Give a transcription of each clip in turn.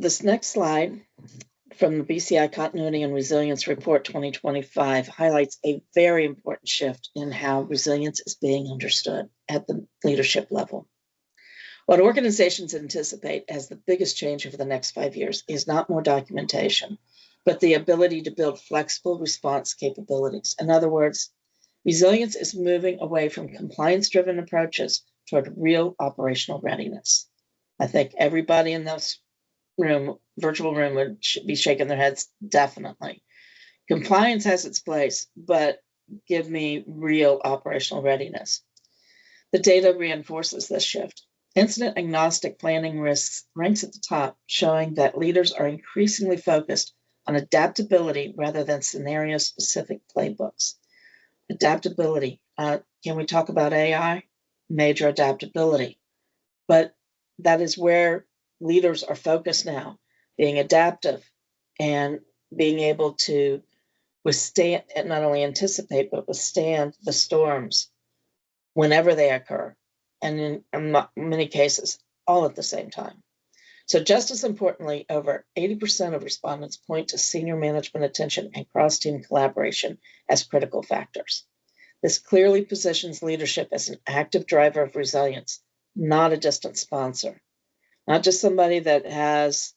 this next slide from the BCI Continuity and Resilience Report 2025 highlights a very important shift in how resilience is being understood at the leadership level. What organizations anticipate as the biggest change over the next 5 years is not more documentation, but the ability to build flexible response capabilities. In other words, resilience is moving away from compliance-driven approaches toward real operational readiness. I think everybody in this room, virtual room, would be shaking their heads, definitely. Compliance has its place, but give me real operational readiness. The data reinforces this shift. Incident agnostic planning risks ranks at the top, showing that leaders are increasingly focused on adaptability rather than scenario-specific playbooks. Adaptability. Can we talk about AI? Major adaptability. But that is where leaders are focused now, being adaptive and being able to withstand, and not only anticipate, but withstand the storms whenever they occur, and in many cases, all at the same time. So just as importantly, over 80% of respondents point to senior management attention and cross-team collaboration as critical factors. This clearly positions leadership as an active driver of resilience, not a distant sponsor. Not just somebody that has,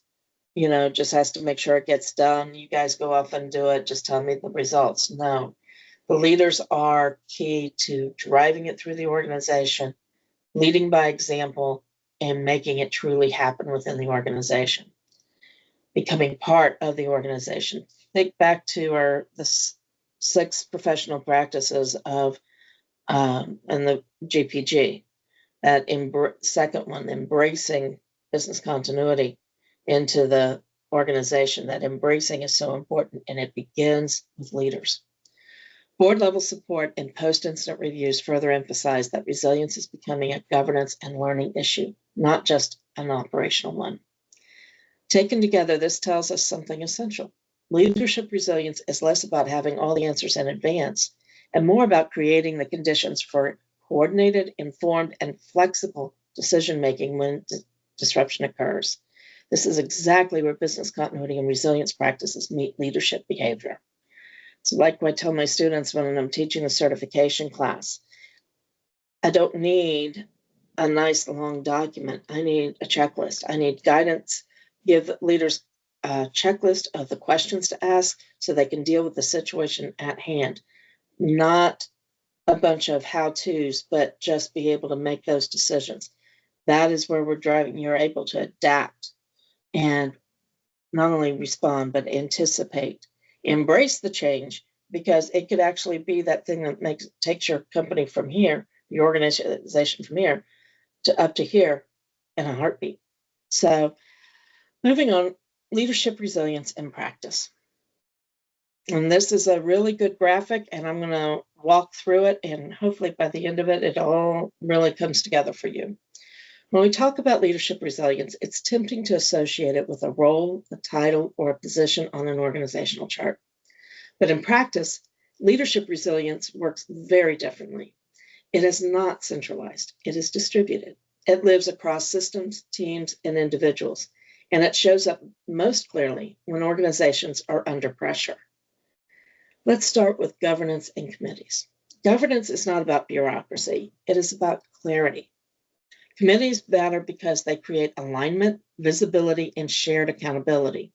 just has to make sure it gets done. You guys go off and do it. Just tell me the results. No, the leaders are key to driving it through the organization, leading by example, and making it truly happen within the organization. Becoming part of the organization. Think back to the 6 professional practices of and the GPG. That second one, embracing business continuity into the organization. That embracing is so important, and it begins with leaders. Board level support and post-incident reviews further emphasize that resilience is becoming a governance and learning issue, not just an operational one. Taken together, this tells us something essential. Leadership resilience is less about having all the answers in advance and more about creating the conditions for coordinated, informed, and flexible decision-making when disruption occurs. This is exactly where business continuity and resilience practices meet leadership behavior. So like I tell my students when I'm teaching a certification class, I don't need a nice long document. I need a checklist. I need guidance. Give leaders a checklist of the questions to ask so they can deal with the situation at hand. Not a bunch of how-tos, but just be able to make those decisions. That is where we're driving. You're able to adapt and not only respond, but anticipate, embrace the change, because it could actually be that thing that takes your company from here, your organization from here to up to here in a heartbeat. So moving on, leadership resilience in practice. And this is a really good graphic, and I'm going to walk through it, and hopefully by the end of it, it all really comes together for you. When we talk about leadership resilience, it's tempting to associate it with a role, a title, or a position on an organizational chart. But in practice, leadership resilience works very differently. It is not centralized. It is distributed. It lives across systems, teams, and individuals, and it shows up most clearly when organizations are under pressure. Let's start with governance and committees. Governance is not about bureaucracy. It is about clarity. Committees matter because they create alignment, visibility, and shared accountability.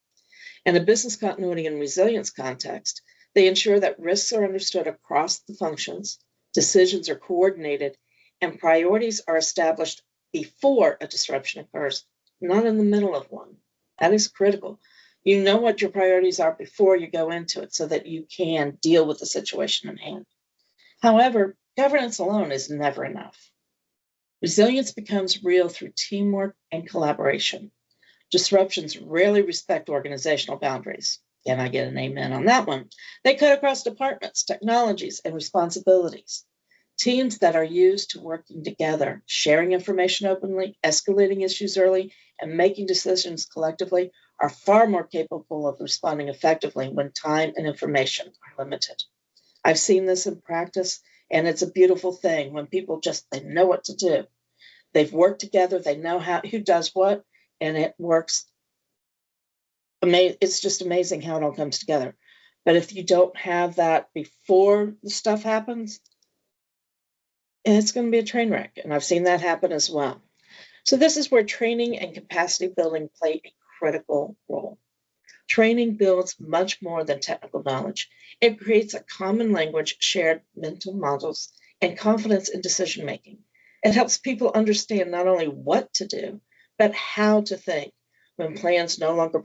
In a business continuity and resilience context, they ensure that risks are understood across the functions, decisions are coordinated, and priorities are established before a disruption occurs, not in the middle of one. That is critical. You know what your priorities are before you go into it so that you can deal with the situation in hand. However, governance alone is never enough. Resilience becomes real through teamwork and collaboration. Disruptions rarely respect organizational boundaries. Can I get an amen on that one? They cut across departments, technologies, and responsibilities. Teams that are used to working together, sharing information openly, escalating issues early, and making decisions collectively are far more capable of responding effectively when time and information are limited. I've seen this in practice, and it's a beautiful thing when people they know what to do. They've worked together, they know who does what, and it works It's just amazing how it all comes together. But if you don't have that before the stuff happens, it's going to be a train wreck. And I've seen that happen as well. So this is where training and capacity building play a critical role. Training builds much more than technical knowledge. It creates a common language, shared mental models, and confidence in decision making. It helps people understand not only what to do, but how to think when plans no longer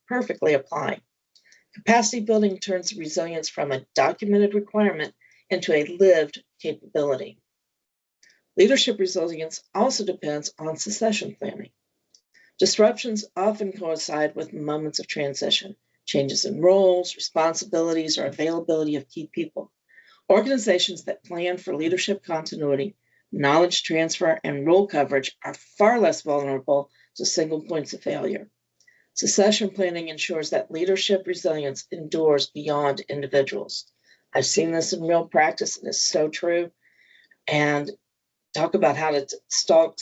perfectly apply. Capacity building turns resilience from a documented requirement into a lived capability. Leadership resilience also depends on succession planning. Disruptions often coincide with moments of transition, changes in roles, responsibilities, or availability of key people. Organizations that plan for leadership continuity, knowledge transfer, and role coverage are far less vulnerable to single points of failure. Succession planning ensures that leadership resilience endures beyond individuals. I've seen this in real practice, and it's so true. And talk about how to stop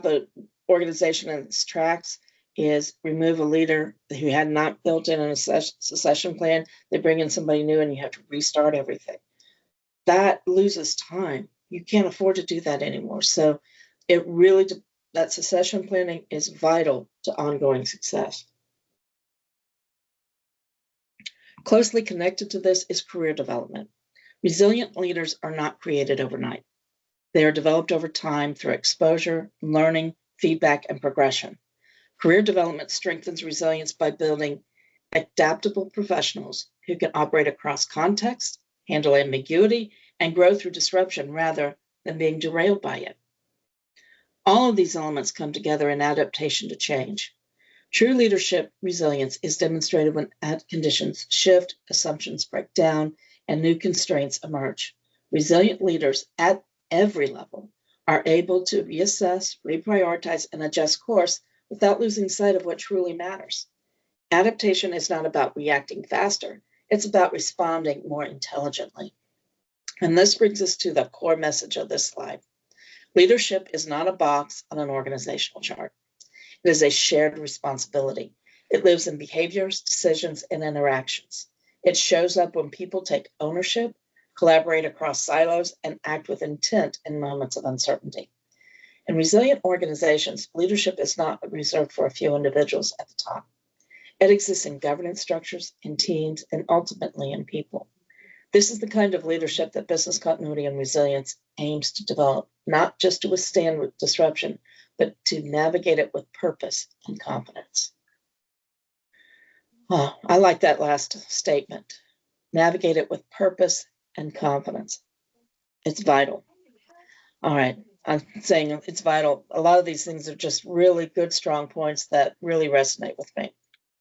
an organization in its tracks is remove a leader who had not built in a succession plan. They bring in somebody new and you have to restart everything. That loses time. You can't afford to do that anymore. So that succession planning is vital to ongoing success. Closely connected to this is career development. Resilient leaders are not created overnight. They are developed over time through exposure, learning, feedback, and progression. Career development strengthens resilience by building adaptable professionals who can operate across contexts, handle ambiguity, and grow through disruption rather than being derailed by it. All of these elements come together in adaptation to change. True leadership resilience is demonstrated when conditions shift, assumptions break down, and new constraints emerge. Resilient leaders at every level are able to reassess, reprioritize, and adjust course without losing sight of what truly matters. Adaptation is not about reacting faster, it's about responding more intelligently. And this brings us to the core message of this slide. Leadership is not a box on an organizational chart. It is a shared responsibility. It lives in behaviors, decisions, and interactions. It shows up when people take ownership, collaborate across silos, and act with intent in moments of uncertainty. In resilient organizations, leadership is not reserved for a few individuals at the top. It exists in governance structures, in teams, and ultimately in people. This is the kind of leadership that business continuity and resilience aims to develop, not just to withstand disruption, but to navigate it with purpose and confidence. Oh, I like that last statement. Navigate it with purpose and confidence. It's vital. All right. I'm saying it's vital. A lot of these things are just really good, strong points that really resonate with me.